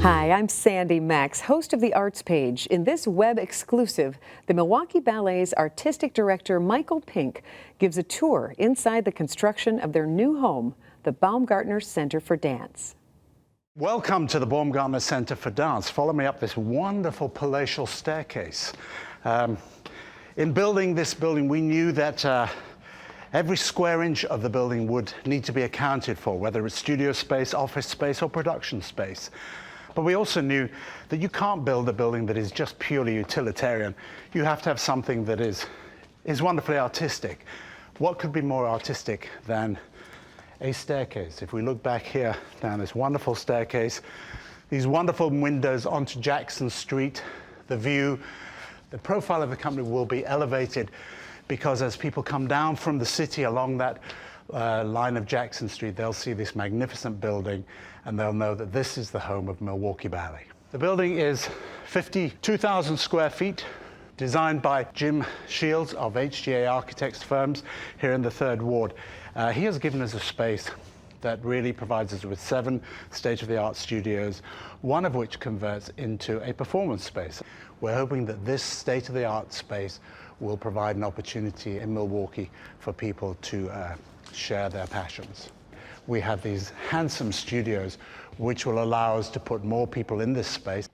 Hi, I'm Sandy Max, host of the Arts Page. In this web exclusive, the Milwaukee Ballet's artistic director Michael Pink gives a tour inside the construction of their new home, the Baumgartner Center for Dance. Welcome to the Baumgartner Center for Dance. Follow me up this wonderful palatial staircase. In building this building, we knew that every square inch of the building would need to be accounted for, whether it's studio space, office space, or production space. But we also knew that you can't build a building that is just purely utilitarian. You have to have something that is wonderfully artistic. What could be more artistic than a staircase? If we look back here down this wonderful staircase, these wonderful windows onto Jackson Street, the view, the profile of the company will be elevated because as people come down from the city along that line of Jackson Street, they'll see this magnificent building and they'll know that this is the home of Milwaukee Ballet. The building is 52,000 square feet, designed by Jim Shields of HGA Architects firms here in the 3rd Ward. He has given us a space that really provides us with 7 state-of-the-art studios, one of which converts into a performance space. We're hoping that this state-of-the-art space will provide an opportunity in Milwaukee for people to share their passions. We have these handsome studios which will allow us to put more people in this space.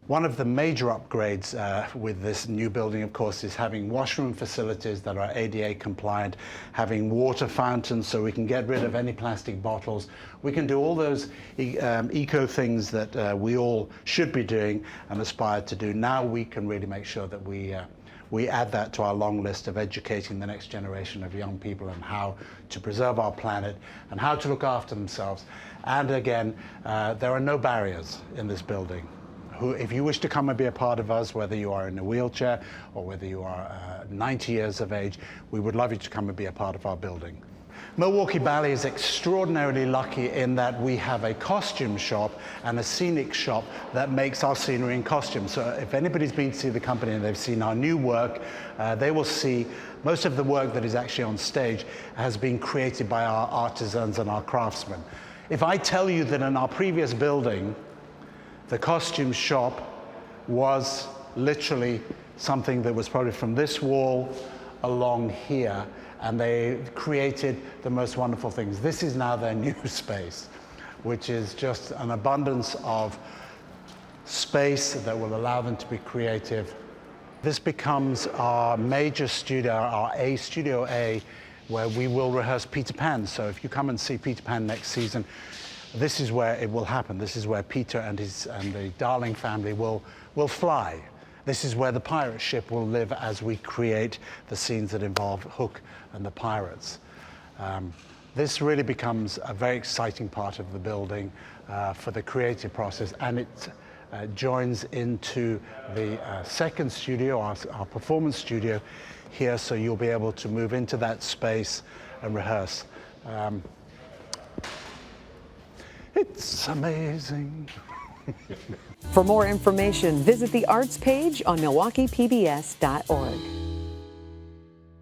One of the major upgrades with this new building, of course, is having washroom facilities that are ADA compliant, having water fountains so we can get rid of any plastic bottles. We can do all those eco things that we all should be doing and aspire to do. Now we can really make sure that we add that to our long list of educating the next generation of young people on how to preserve our planet and how to look after themselves. And again, there are no barriers in this building. If you wish to come and be a part of us, whether you are in a wheelchair or whether you are 90 years of age, we would love you to come and be a part of our building. Milwaukee Ballet is extraordinarily lucky in that we have a costume shop and a scenic shop that makes our scenery in costume. So if anybody's been to see the company and they've seen our new work, they will see most of the work that is actually on stage has been created by our artisans and our craftsmen. If I tell you that in our previous building, the costume shop was literally something that was probably from this wall along here, and they created the most wonderful things. This is now their new space, which is just an abundance of space that will allow them to be creative. This becomes our major studio, our Studio A, where we will rehearse Peter Pan. So if you come and see Peter Pan next season, this is where it will happen. This is where Peter and the Darling family will fly. This is where the pirate ship will live as we create the scenes that involve Hook and the pirates. This really becomes a very exciting part of the building for the creative process, and it joins into the 2nd studio, our performance studio here, so you'll be able to move into that space and rehearse. It's amazing. For more information, visit the Arts Page on MilwaukeePBS.org.